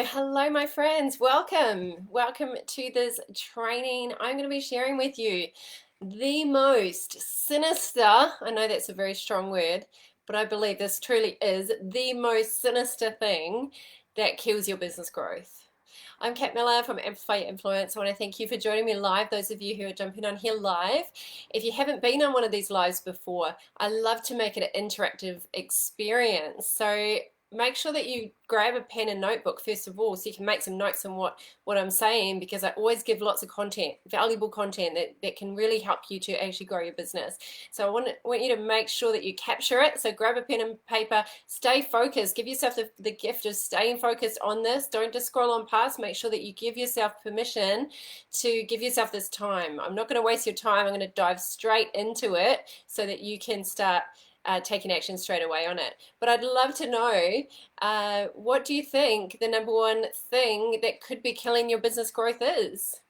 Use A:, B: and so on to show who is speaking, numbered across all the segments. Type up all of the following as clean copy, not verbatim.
A: Hello, my friends. Welcome to this training. I'm going to be sharing with you the most sinister, I know that's a very strong word, but I believe this truly is the most sinister thing that kills your business growth. I'm Kat Millar from Amplify Your Influence. I want to thank you for joining me live, those of you who are jumping on here live. If you haven't been on one of these lives before, I love to make it an interactive experience. So make sure that you grab a pen and notebook first of all so you can make some notes on what I'm saying, because I always give lots of content, valuable content that can really help you to actually grow your business. So I want you to make sure that you capture it. So grab a pen and paper, stay focused, give yourself the gift of staying focused on this. Don't just scroll on past. Make sure that you give yourself permission to give yourself this time. I'm not going to waste your time. I'm going to dive straight into it so that you can start taking action straight away on it. But I'd love to know, what do you think the number one thing that could be killing your business growth is?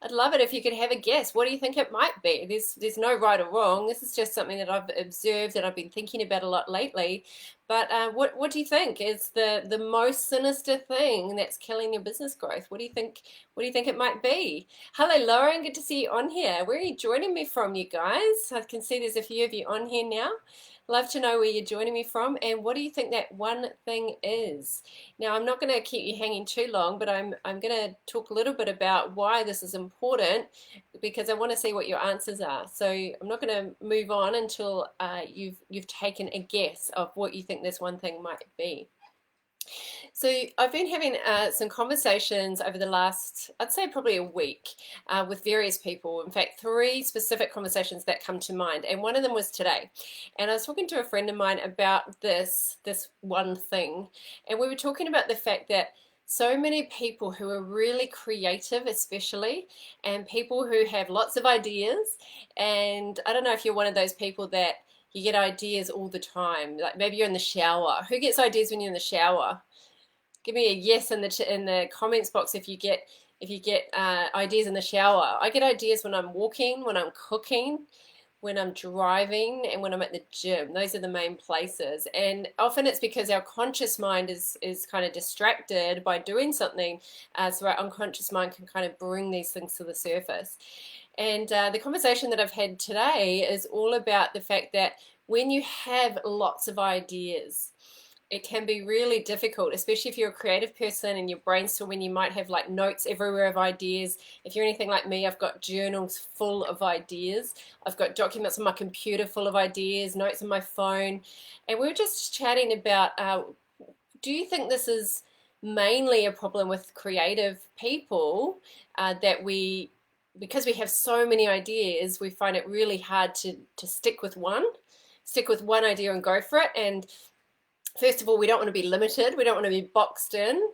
A: I'd love it if you could have a guess. What do you think it might be? There's no right or wrong. This is just something that I've observed and I've been thinking about a lot lately. But what do you think is the most sinister thing that's killing your business growth? What do you think? What do you think it might be? Hello, Lauren. Good to see you on here. Where are you joining me from, you guys? I can see there's a few of you on here now. Love to know where you're joining me from and what do you think that one thing is? Now, I'm not going to keep you hanging too long, but I'm going to talk a little bit about why this is important, because I want to see what your answers are. So I'm not going to move on until you've taken a guess of what you think this one thing might be. So I've been having some conversations over the last, I'd say probably a week, with various people. In fact, three specific conversations that come to mind, and one of them was today. And I was talking to a friend of mine about this one thing, and we were talking about the fact that so many people who are really creative, especially, and people who have lots of ideas, and I don't know if you're one of those people that you get ideas all the time. Like maybe you're in the shower. Who gets ideas when you're in the shower? Give me a yes in the comments box if you get ideas in the shower. I get ideas when I'm walking, when I'm cooking, when I'm driving, and when I'm at the gym. Those are the main places. And often it's because our conscious mind is kind of distracted by doing something, so our unconscious mind can kind of bring these things to the surface. And the conversation that I've had today is all about the fact that when you have lots of ideas, it can be really difficult, especially if you're a creative person and you're brainstorming. You might have like notes everywhere of ideas. If you're anything like me, I've got journals full of ideas. I've got documents on my computer full of ideas, notes on my phone. And we were just chatting about, do you think this is mainly a problem with creative people, that because we have so many ideas, we find it really hard to stick with one idea and go for it. And first of all, we don't want to be limited. We don't want to be boxed in.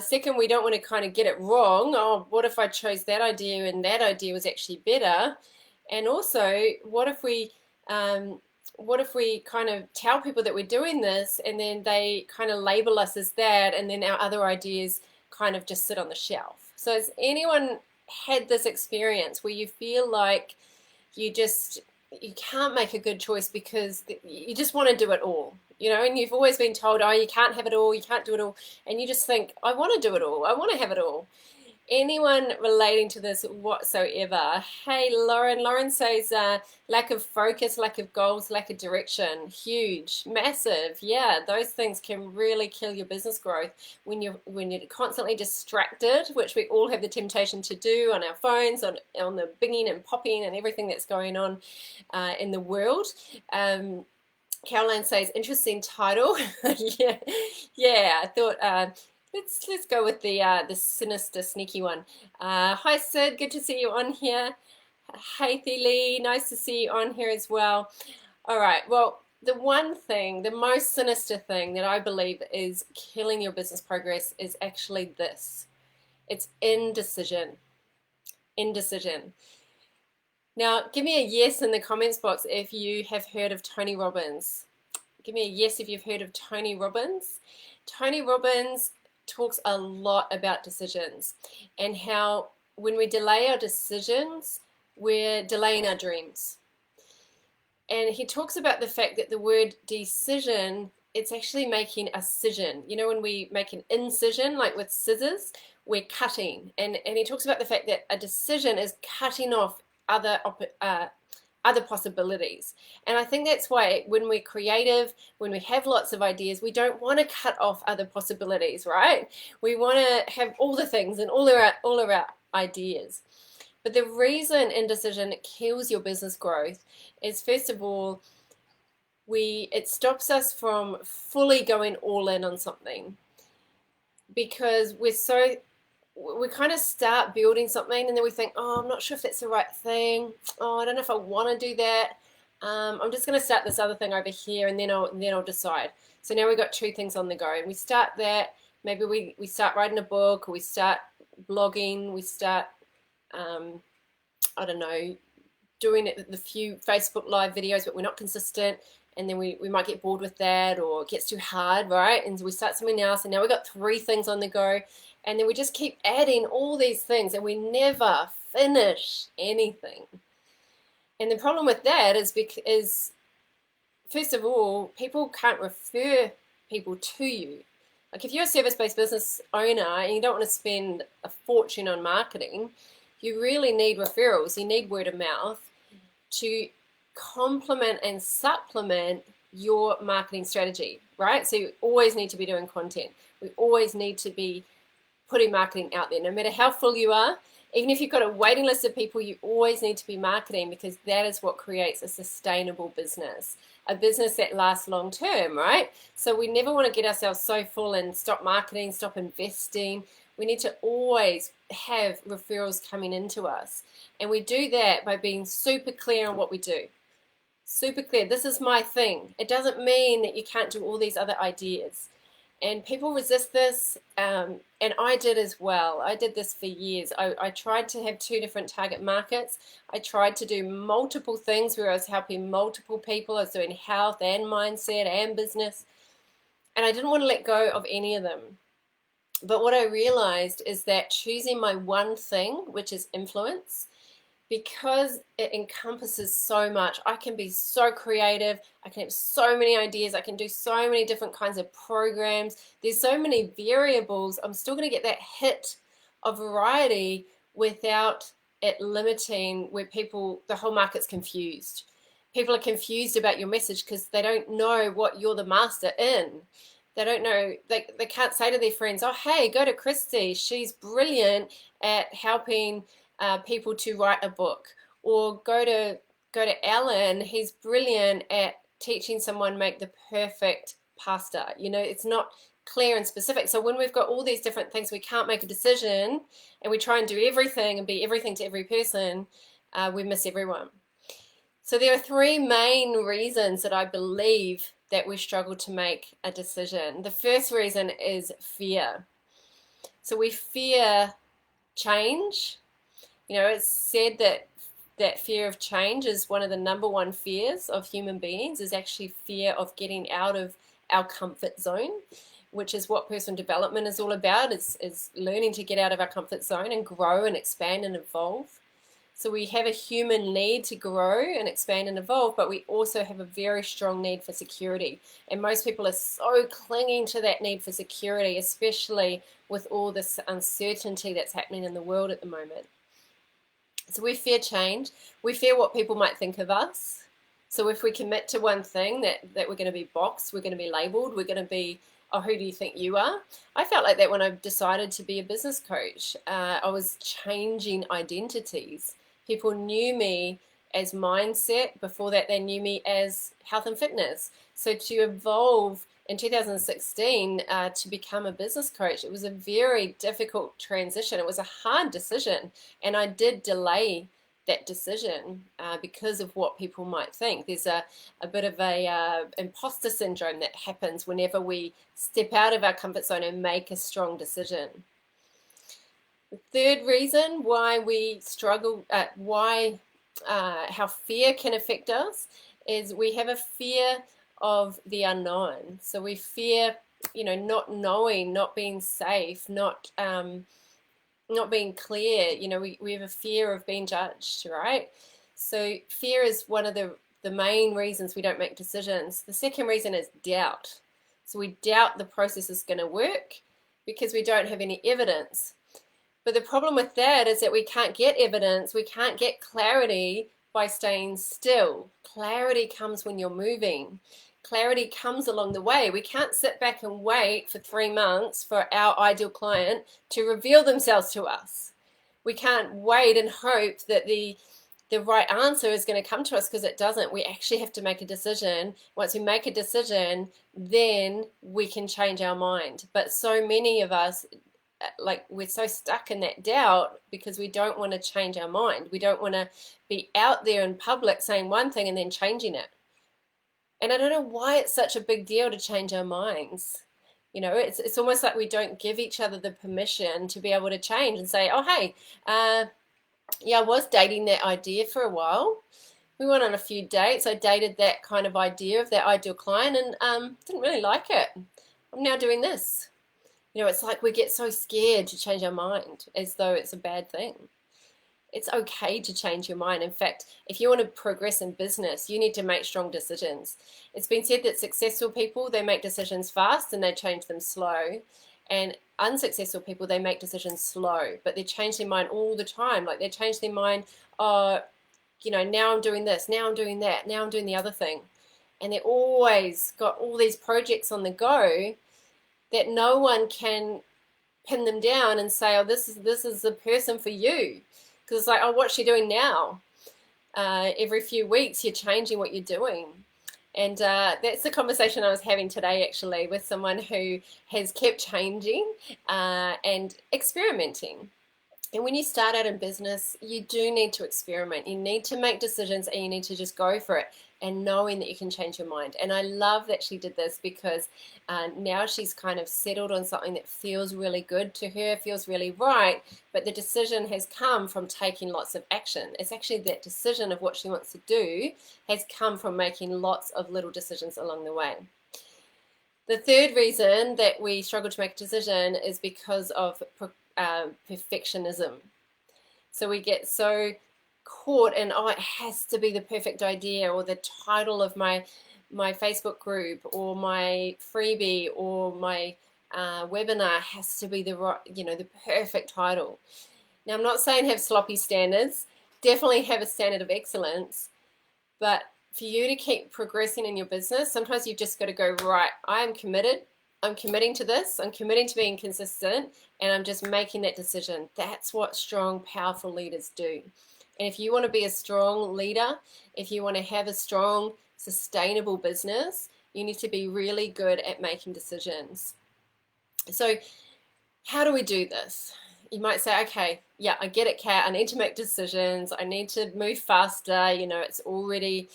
A: Second, we don't want to kind of get it wrong. Oh, what if I chose that idea and that idea was actually better? And also, what if we kind of tell people that we're doing this and then they kind of label us as that, and then our other ideas kind of just sit on the shelf? So has anyone had this experience where you feel like you can't make a good choice because you just want to do it all, and you've always been told, oh, you can't have it all, you can't do it all, and you just think, I want to do it all, I want to have it all. Anyone relating to this whatsoever? Hey, Lauren says lack of focus, lack of goals, lack of direction. Huge, massive. Yeah, those things can really kill your business growth when you're constantly distracted, which we all have the temptation to do on our phones, on the binging and popping and everything that's going on in the world. Caroline says interesting title. yeah. I thought. Let's go with the sinister, sneaky one. Hi Sid, good to see you on here. Hey Lee, nice to see you on here as well. All right, well, the most sinister thing that I believe is killing your business progress is actually this. It's indecision. Indecision. Now, give me a yes in the comments box if you have heard of Tony Robbins. Give me a yes if you've heard of Tony Robbins. Tony Robbins talks a lot about decisions and how when we delay our decisions, we're delaying our dreams. And he talks about the fact that the word decision it's actually making a scission. You know, when we make an incision, like with scissors, we're cutting. And he talks about the fact that a decision is cutting off other possibilities. And I think that's why when we're creative, when we have lots of ideas, we don't want to cut off other possibilities, right? We want to have all the things and all of our ideas. But the reason indecision kills your business growth is, first of all, it stops us from fully going all in on something, because we kind of start building something and then we think, oh, I'm not sure if that's the right thing. Oh, I don't know if I want to do that. I'm just going to start this other thing over here, and then I'll decide. So now we've got two things on the go, and we start that. Maybe we start writing a book, or we start blogging, we start I don't know, doing the few Facebook Live videos, but we're not consistent. And then we might get bored with that, or it gets too hard, right? And so we start something else, and now we've got three things on the go. And then we just keep adding all these things, and we never finish anything. And the problem with that is, first of all, people can't refer people to you. Like if you're a service-based business owner and you don't want to spend a fortune on marketing, you really need referrals. You need word of mouth to complement and supplement your marketing strategy, right? So you always need to be doing content. We always need to be putting marketing out there. No matter how full you are, even if you've got a waiting list of people, you always need to be marketing, because that is what creates a sustainable business, a business that lasts long term, right? So we never want to get ourselves so full and stop marketing, stop investing. We need to always have referrals coming into us. And we do that by being super clear on what we do. Super clear. This is my thing. It doesn't mean that you can't do all these other ideas. And people resist this, and I did as well. I did this for years. I tried to have two different target markets. I tried to do multiple things where I was helping multiple people. I was doing health and mindset and business. And I didn't want to let go of any of them. But what I realized is that choosing my one thing, which is influence, because it encompasses so much, I can be so creative, I can have so many ideas, I can do so many different kinds of programs, there's so many variables, I'm still going to get that hit of variety without it limiting where the whole market's confused. People are confused about your message because they don't know what you're the master in. They don't know, they can't say to their friends, oh, hey, go to Christy, she's brilliant at helping people to write a book, or go to Alan, he's brilliant at teaching someone make the perfect pasta. You know, it's not clear and specific. So when we've got all these different things, we can't make a decision, and we try and do everything and be everything to every person, we miss everyone. So there are three main reasons that I believe that we struggle to make a decision. The first reason is fear. So we fear change. You know, it's said that fear of change is one of the number one fears of human beings, is actually fear of getting out of our comfort zone, which is what personal development is all about, is learning to get out of our comfort zone and grow and expand and evolve. So we have a human need to grow and expand and evolve, but we also have a very strong need for security. And most people are so clinging to that need for security, especially with all this uncertainty that's happening in the world at the moment. So we fear change. We fear what people might think of us. So if we commit to one thing, that we're going to be boxed, we're going to be labeled, we're going to be, oh, who do you think you are? I felt like that when I decided to be a business coach. I was changing identities. People knew me as mindset. Before that, they knew me as health and fitness. So to evolve in 2016 to become a business coach, it was a very difficult transition. It was a hard decision, and I did delay that decision because of what people might think. There's a bit of a imposter syndrome that happens whenever we step out of our comfort zone and make a strong decision. The third reason why we struggle, how fear can affect us, is we have a fear of the unknown. So we fear, not knowing, not being safe, not being clear. We have a fear of being judged, right? So fear is one of the main reasons we don't make decisions. The second reason is doubt. So we doubt the process is going to work because we don't have any evidence. But the problem with that is that we can't get evidence, we can't get clarity by staying still. Clarity comes when you're moving. Clarity comes along the way. We can't sit back and wait for 3 months for our ideal client to reveal themselves to us. We can't wait and hope that the right answer is going to come to us, because it doesn't. We actually have to make a decision. Once we make a decision, then we can change our mind. But so many of us, like, we're so stuck in that doubt because we don't want to change our mind. We don't want to be out there in public saying one thing and then changing it. And I don't know why it's such a big deal to change our minds. It's almost like we don't give each other the permission to be able to change and say, oh, hey, yeah, I was dating that idea for a while. We went on a few dates. I dated that kind of idea of that ideal client and didn't really like it. I'm now doing this. It's like we get so scared to change our mind as though it's a bad thing. It's okay to change your mind. In fact, if you want to progress in business, you need to make strong decisions. It's been said that successful people, they make decisions fast and they change them slow. And unsuccessful people, they make decisions slow, but they change their mind all the time. Like, they change their mind, now I'm doing this, now I'm doing that, now I'm doing the other thing. And they're always got all these projects on the go that no one can pin them down and say, oh, this is the person for you. Because it's like, oh, what's she doing now? Every few weeks, you're changing what you're doing. And that's the conversation I was having today, actually, with someone who has kept changing and experimenting. And when you start out in business, you do need to experiment. You need to make decisions and you need to just go for it, and knowing that you can change your mind. And I love that she did this, because now she's kind of settled on something that feels really good to her, feels really right, but the decision has come from taking lots of action. It's actually that decision of what she wants to do has come from making lots of little decisions along the way. The third reason that we struggle to make a decision is because of perfectionism. So we get so caught in, oh, it has to be the perfect idea, or the title of my Facebook group, or my freebie, or my webinar has to be the perfect title. Now, I'm not saying have sloppy standards. Definitely have a standard of excellence. But for you to keep progressing in your business, sometimes you've just got to go, right, I am committed. I'm committing to this. I'm committing to being consistent, and I'm just making that decision. That's what strong, powerful leaders do. And if you want to be a strong leader, if you want to have a strong, sustainable business, you need to be really good at making decisions. So how do we do this? You might say, okay, yeah, I get it, Kat. I need to make decisions. I need to move faster. It's already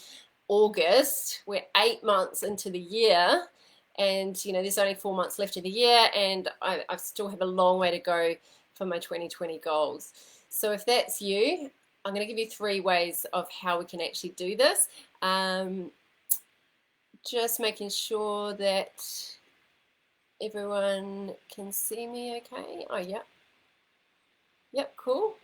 A: August. We're 8 months into the year. And, there's only 4 months left of the year. And I still have a long way to go for my 2020 goals. So if that's you, I'm going to give you 3 ways of how we can actually do this. Just making sure that everyone can see me okay. Oh, yeah. Yep, cool.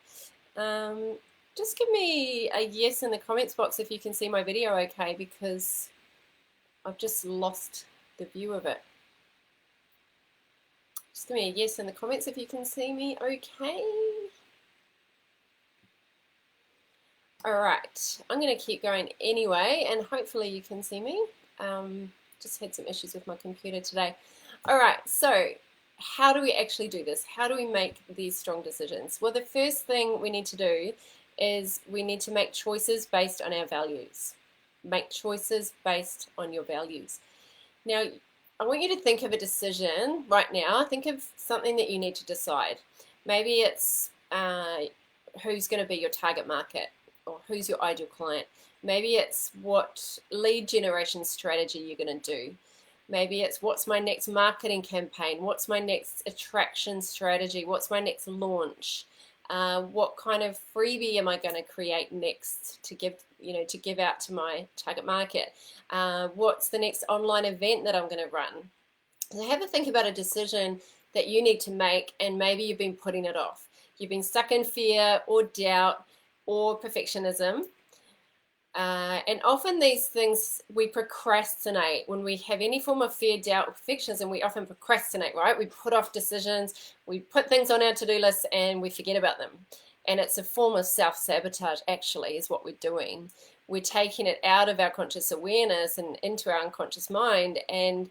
A: Just give me a yes in the comments box if you can see my video okay, because I've just lost the view of it. Just give me a yes in the comments if you can see me okay. All right, I'm going to keep going anyway, and hopefully you can see me. Just had some issues with my computer today. All right, so how do we actually do this? How do we make these strong decisions? Well, the first thing we need to do is we need to make choices based on our values. Make choices based on your values. Now, I want you to think of a decision right now. Think of something that you need to decide. Maybe it's who's going to be your target market, or who's your ideal client. Maybe it's what lead generation strategy you're going to do. Maybe it's what's my next marketing campaign, what's my next attraction strategy, what's my next launch, what kind of freebie am I going to create next to give out to my target market, what's the next online event that I'm going to run. So have a think about a decision that you need to make, and maybe you've been putting it off. You've been stuck in fear or doubt or perfectionism. And often these things we procrastinate when we have any form of fear, doubt, or perfectionism. We often procrastinate, right? We put off decisions, we put things on our to-do list, and we forget about them. And it's a form of self-sabotage, actually, is what we're doing. We're taking it out of our conscious awareness and into our unconscious mind. And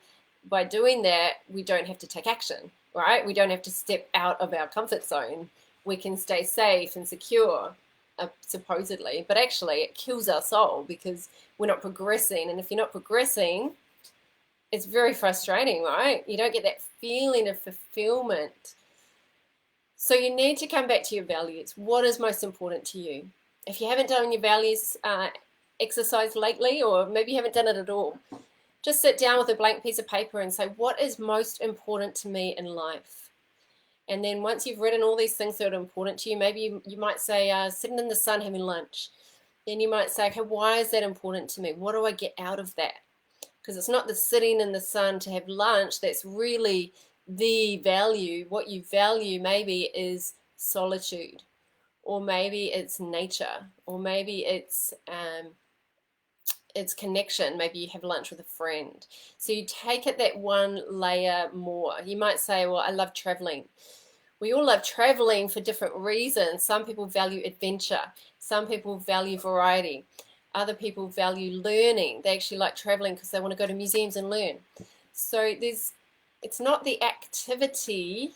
A: by doing that, we don't have to take action, right? We don't have to step out of our comfort zone. We can stay safe and secure, supposedly, but actually it kills our soul because we're not progressing. And if you're not progressing, it's very frustrating, right? You don't get that feeling of fulfillment. So you need to come back to your values. What is most important to you? If you haven't done your values exercise lately, or maybe you haven't done it at all, just sit down with a blank piece of paper and say, what is most important to me in life? And then once you've written all these things that are important to you, maybe you might say, sitting in the sun having lunch. Then you might say, okay, why is that important to me? What do I get out of that? Because it's not the sitting in the sun to have lunch that's really the value. What you value maybe is solitude, or maybe it's nature, or maybe it's connection. Maybe you have lunch with a friend. So you take it that one layer more. You might say, well, I love traveling. We all love traveling for different reasons. Some people value adventure. Some people value variety. Other people value learning. They actually like traveling because they want to go to museums and learn. So it's not the activity,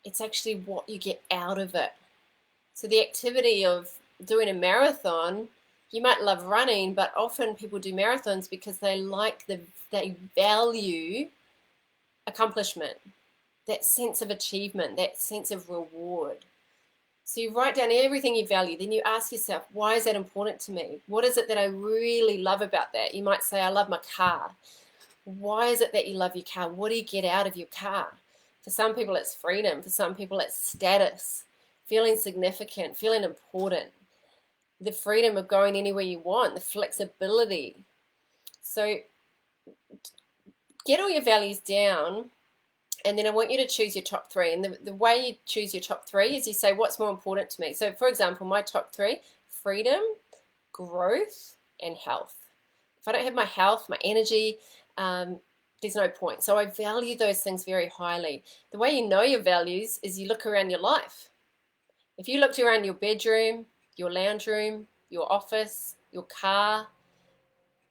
A: it's actually what you get out of it. So the activity of doing a marathon, you might love running, but often people do marathons because they value accomplishment, that sense of achievement, that sense of reward. So you write down everything you value. Then you ask yourself, why is that important to me? What is it that I really love about that? You might say, I love my car. Why is it that you love your car? What do you get out of your car? For some people, it's freedom. For some people, it's status, feeling significant, feeling important, the freedom of going anywhere you want, the flexibility. So get all your values down. And then I want you to choose your top three. And the way you choose your top three is you say, what's more important to me? So, for example, my top three: freedom, growth, and health. If I don't have my health, my energy, there's no point. So I value those things very highly. The way you know your values is you look around your life. If you looked around your bedroom, your lounge room, your office, your car,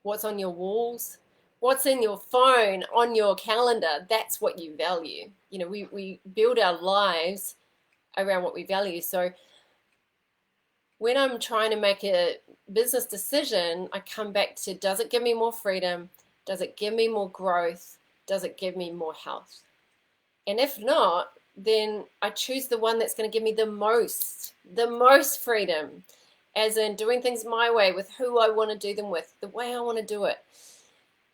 A: what's on your walls, what's in your phone, on your calendar, that's what you value. You know, we build our lives around what we value. So when I'm trying to make a business decision, I come back to, does it give me more freedom? Does it give me more growth? Does it give me more health? And if not, then I choose the one that's going to give me the most freedom, as in doing things my way, with who I want to do them with, the way I want to do it.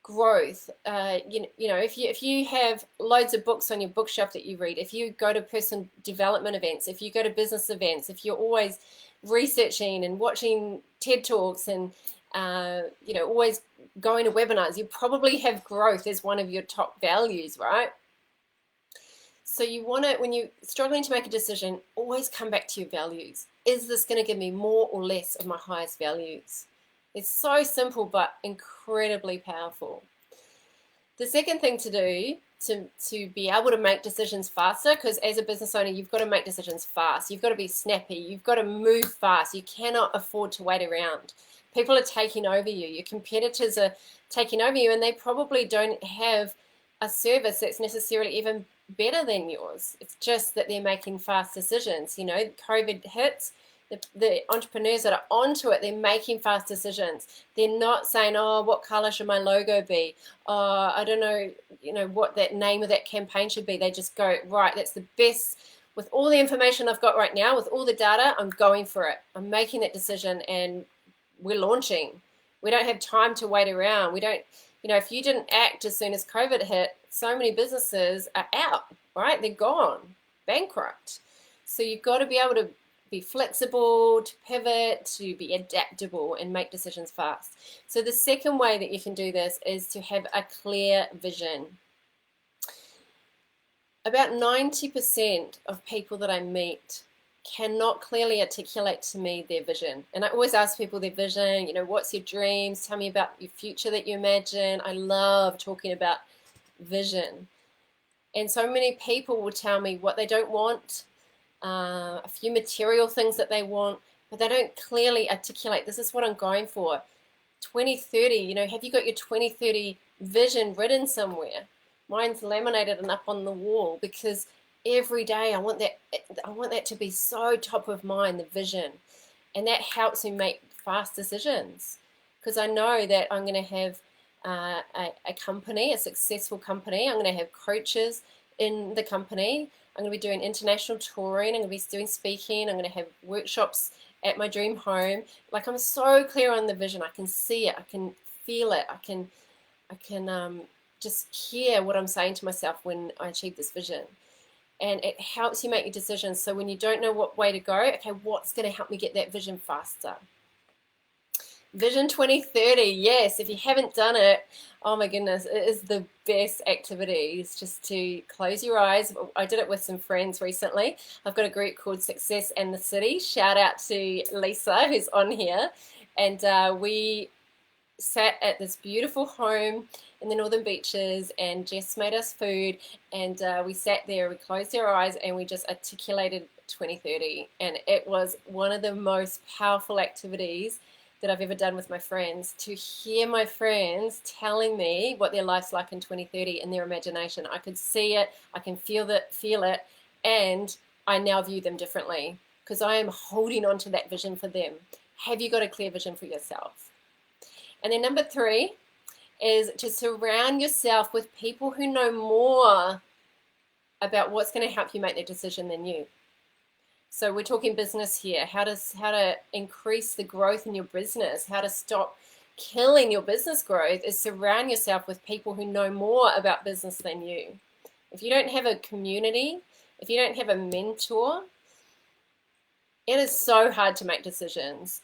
A: Growth, you know, if you have loads of books on your bookshelf that you read, if you go to personal development events, if you go to business events, if you're always researching and watching TED Talks and you know, always going to webinars, you probably have growth as one of your top values, right? So you want to, when you're struggling to make a decision, always come back to your values. Is this going to give me more or less of my highest values? It's so simple, but incredibly powerful. The second thing to do to be able to make decisions faster, because as a business owner, you've got to make decisions fast. You've got to be snappy. You've got to move fast. You cannot afford to wait around. People are taking over you. Your competitors are taking over you, and they probably don't have a service that's necessarily even better than yours. It's just that they're making fast decisions. You know, COVID hits. The entrepreneurs that are onto it, they're making fast decisions. They're not saying, oh, what color should my logo be? Oh, I don't know, you know, what that name of that campaign should be. They just go, right, that's the best. With all the information I've got right now, with all the data, I'm going for it. I'm making that decision and we're launching. We don't have time to wait around. We don't, you know, if you didn't act as soon as COVID hit, so many businesses are out, right? They're gone, bankrupt. So you've got to be able to be flexible, to pivot, to be adaptable and make decisions fast. So the second way that you can do this is to have a clear vision. About 90% of people that I meet cannot clearly articulate to me their vision. And I always ask people their vision, what's your dreams? Tell me about your future that you imagine. I love talking about vision. And so many people will tell me what they don't want, a few material things that they want, but they don't clearly articulate, this is what I'm going for. 2030, have you got your 2030 vision written somewhere? Mine's laminated and up on the wall, because every day I want that to be so top of mind, the vision. And that helps me make fast decisions, because I know that I'm going to have a company, a successful company. I'm going to have coaches in the company. I'm going to be doing international touring. I'm going to be doing speaking. I'm going to have workshops at my dream home. Like, I'm so clear on the vision. I can see it. I can feel it. I can just hear what I'm saying to myself when I achieve this vision. And it helps you make your decisions. So when you don't know what way to go, okay, what's going to help me get that vision faster? Vision 2030, yes. If you haven't done it, oh my goodness, it is the best activity. It's just to close your eyes. I did it with some friends recently. I've got a group called Success and the City. Shout out to Lisa, who's on here. And we sat at this beautiful home in the Northern Beaches, and Jess made us food, and we sat there, we closed our eyes, and we just articulated 2030. And it was one of the most powerful activities that I've ever done with my friends, to hear my friends telling me what their life's like in 2030 in their imagination. I could see it, I can feel it, and I now view them differently, because I am holding on to that vision for them. Have you got a clear vision for yourself? And then number 3 is to surround yourself with people who know more about what's going to help you make that decision than you. So we're talking business here, how to increase the growth in your business, how to stop killing your business growth, is surround yourself with people who know more about business than you. If you don't have a community, if you don't have a mentor, it is so hard to make decisions.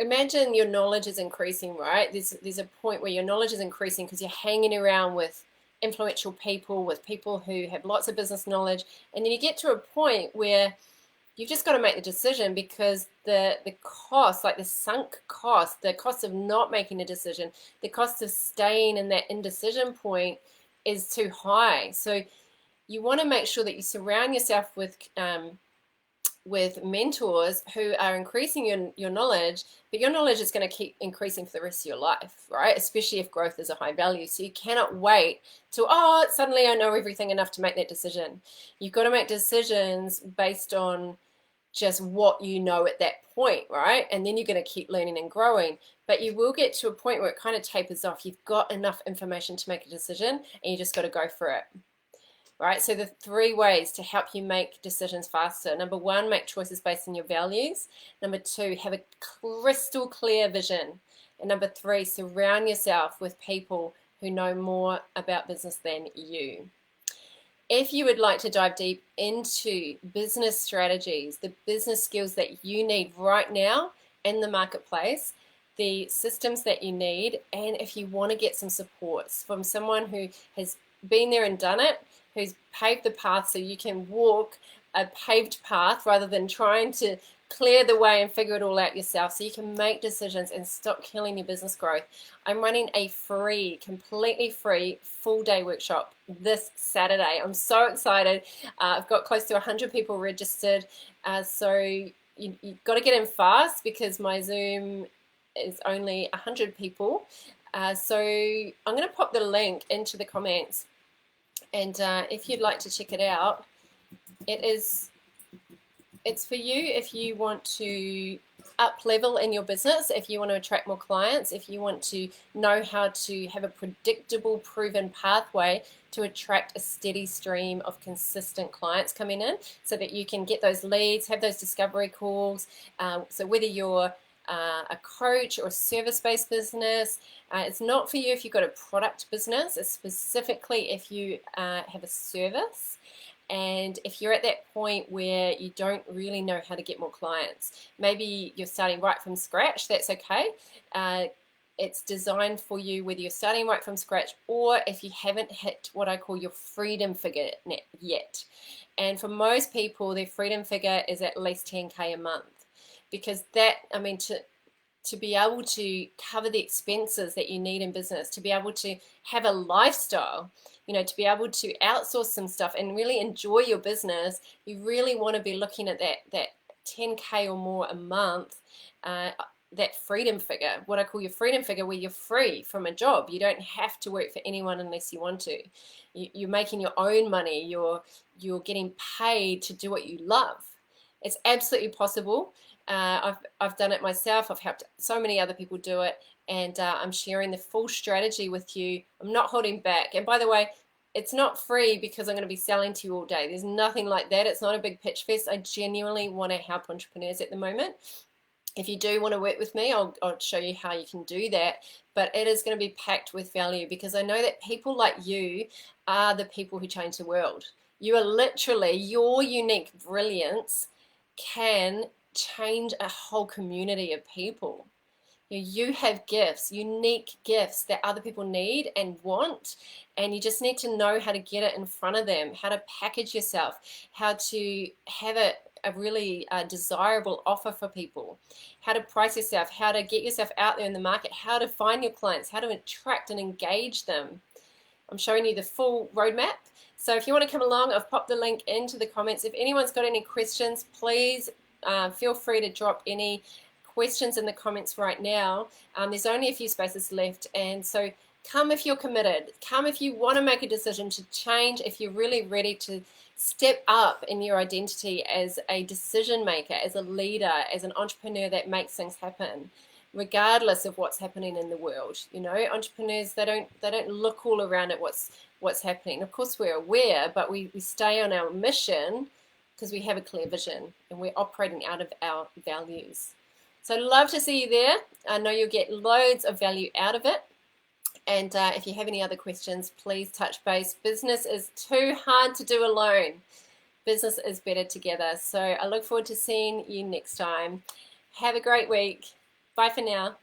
A: Imagine your knowledge is increasing, right? There's a point where your knowledge is increasing because you're hanging around with influential people, with people who have lots of business knowledge, and then you get to a point where you've just got to make the decision, because the cost, like the sunk cost, the cost of not making a decision, the cost of staying in that indecision point is too high. So you want to make sure that you surround yourself with mentors who are increasing your knowledge, but your knowledge is going to keep increasing for the rest of your life, right? Especially if growth is a high value. So you cannot wait till, suddenly I know everything enough to make that decision. You've got to make decisions based on just what you know at that point, right? And then you're going to keep learning and growing. But you will get to a point where it kind of tapers off. You've got enough information to make a decision, and you just got to go for it. Right, so the 3 ways to help you make decisions faster. Number 1, make choices based on your values. Number 2, have a crystal clear vision. And number 3, surround yourself with people who know more about business than you. If you would like to dive deep into business strategies, the business skills that you need right now in the marketplace, the systems that you need, and if you want to get some support from someone who has been there and done it, who's paved the path so you can walk a paved path rather than trying to clear the way and figure it all out yourself, so you can make decisions and stop killing your business growth. I'm running a completely free full-day workshop this Saturday. I'm so excited. I've got close to 100 people registered, so you've got to get in fast, because my Zoom is only 100 people. So I'm going to pop the link into the comments. And if you'd like to check it out, it's for you if you want to up level in your business, if you want to attract more clients, if you want to know how to have a predictable, proven pathway to attract a steady stream of consistent clients coming in, so that you can get those leads, have those discovery calls. So whether you're a coach or a service-based business, it's not for you if you've got a product business. It's specifically if you have a service, and if you're at that point where you don't really know how to get more clients. Maybe you're starting right from scratch. That's okay. it's designed for you whether you're starting right from scratch or if you haven't hit what I call your freedom figure yet. And for most people, their freedom figure is at least 10K a month, because that, I mean, to be able to cover the expenses that you need in business, to be able to have a lifestyle, to be able to outsource some stuff and really enjoy your business, you really want to be looking at that 10K or more a month, that freedom figure, what I call your freedom figure, where you're free from a job. You don't have to work for anyone unless you want to. You're making your own money. You're getting paid to do what you love. It's absolutely possible. I've done it myself. I've helped so many other people do it, and I'm sharing the full strategy with you. I'm not holding back. And by the way, it's not free because I'm going to be selling to you all day. There's nothing like that. It's not a big pitch fest. I genuinely want to help entrepreneurs at the moment. If you do want to work with me, I'll show you how you can do that. But it is going to be packed with value, because I know that people like you are the people who change the world. You are literally, your unique brilliance can change a whole community of people. You have gifts, unique gifts that other people need and want, and you just need to know how to get it in front of them, how to package yourself, how to have a really desirable offer for people, how to price yourself, how to get yourself out there in the market, how to find your clients, how to attract and engage them. I'm showing you the full roadmap. So if you want to come along, I've popped the link into the comments. If anyone's got any questions, please feel free to drop any questions in the comments right now. There's only a few spaces left, and so come if you're committed. Come if you want to make a decision to change, if you're really ready to step up in your identity as a decision maker, as a leader, as an entrepreneur that makes things happen, regardless of what's happening in the world. Entrepreneurs, they don't look all around at what's happening. Of course, we're aware, but we stay on our mission because we have a clear vision and we're operating out of our values. So I'd love to see you there. I know you'll get loads of value out of it. And if you have any other questions, please touch base. Business is too hard to do alone. Business is better together. So I look forward to seeing you next time. Have a great week. Bye for now.